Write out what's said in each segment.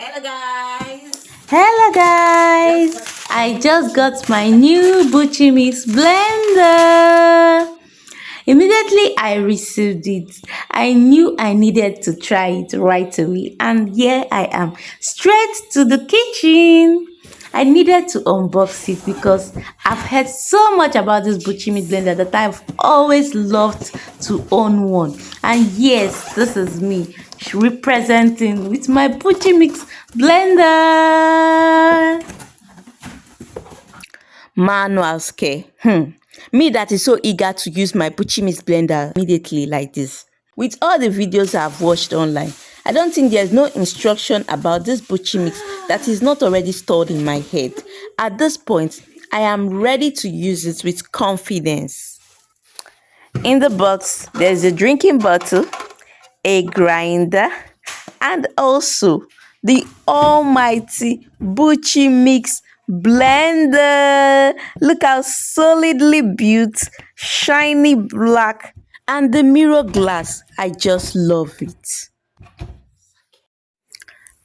Hello guys. Hello guys, I just got my new Buchymix blender. Immediately I received it, I knew I needed to try it right away, and here I am, straight to the kitchen. I needed to unbox it because I've heard so much about this Buchymix blender that I've always loved to own one. And yes, this is me representing with my Buchymix blender. Manual scare. Me that is so eager to use my Buchymix blender immediately like this. With all the videos I've watched online, I don't think there's no instruction about this Buchymix that is not already stored in my head. At this point, I am ready to use it with confidence. In the box, there's a drinking bottle, a grinder, and also the almighty Buchymix blender. Look how solidly built, shiny black, and the mirror glass. I just love it.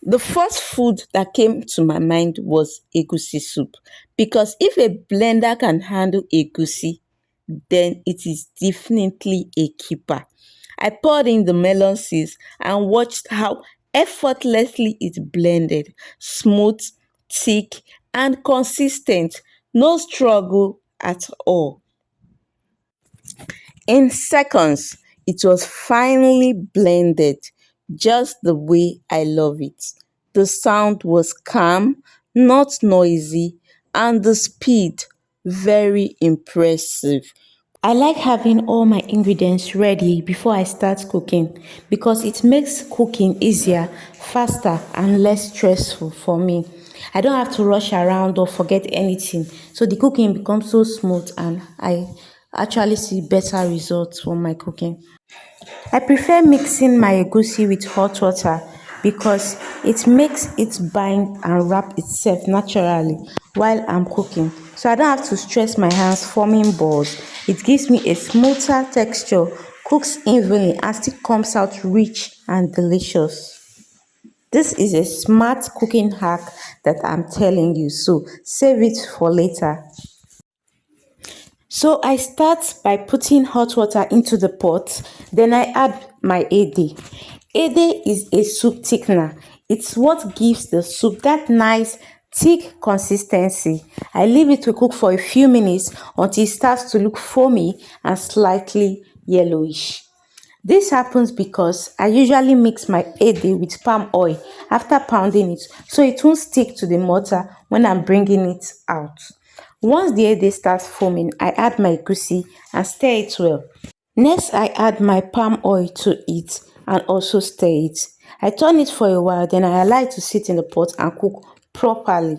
The first food that came to my mind was egusi soup, because if a blender can handle egusi, then it is definitely a keeper. I poured in the melon seeds and watched how effortlessly it blended, smooth, thick, and consistent. No struggle at all. In seconds, it was finally blended just the way I love it. The sound was calm, not noisy, and the speed very impressive. I like having all my ingredients ready before I start cooking because it makes cooking easier, faster, and less stressful for me. I don't have to rush around or forget anything, so the cooking becomes so smooth and I actually see better results from my cooking. I prefer mixing my egusi with hot water because it makes it bind and wrap itself naturally while I'm cooking. So I don't have to stress my hands forming balls. It gives me a smoother texture, cooks evenly, and still comes out rich and delicious. This is a smart cooking hack that I'm telling you, so save it for later. So I start by putting hot water into the pot, then I add my ede. Ede is a soup thickener. It's what gives the soup that nice thick consistency. I leave it to cook for a few minutes until it starts to look foamy and slightly yellowish. This happens because I usually mix my ede with palm oil after pounding it so it won't stick to the mortar when I'm bringing it out. Once the ede starts foaming, I add my egusi and stir it well. Next, I add my palm oil to it and also stir it. I turn it for a while, then I allow it to sit in the pot and cook properly.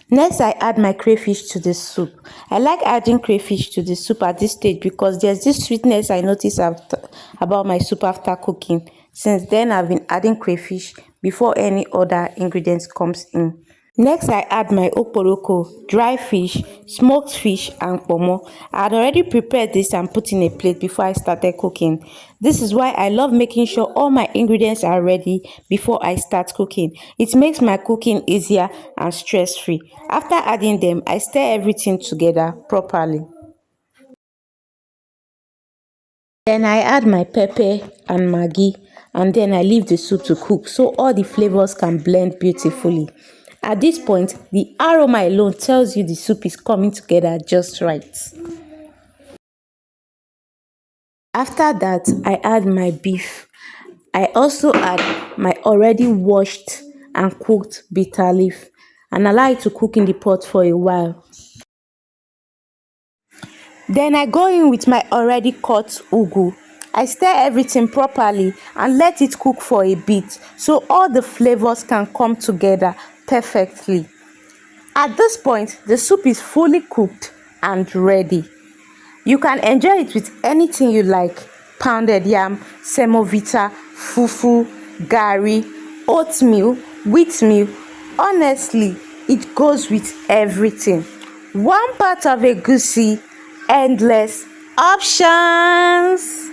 Next, I add my crayfish to the soup. I like adding crayfish to the soup at this stage because there's this sweetness I notice about my soup after cooking. Since then, I've been adding crayfish before any other ingredients comes in. Next, I add my okporoko, dry fish, smoked fish, and pomo. I had already prepared this and put in a plate before I started cooking. This is why I love making sure all my ingredients are ready before I start cooking. It makes my cooking easier and stress-free. After adding them, I stir everything together properly. Then I add my pepper and maggi, and then I leave the soup to cook so all the flavors can blend beautifully. At this point, the aroma alone tells you the soup is coming together just right. After that, I add my beef. I also add my already washed and cooked bitter leaf and allow it to cook in the pot for a while. Then I go in with my already cut ugu. I stir everything properly and let it cook for a bit so all the flavors can come together perfectly. At this point, the soup is fully cooked and ready. You can enjoy it with anything you like: pounded yam, semovita, fufu, gari, oatmeal, wheatmeal. Honestly, it goes with everything. One part of egusi, endless options.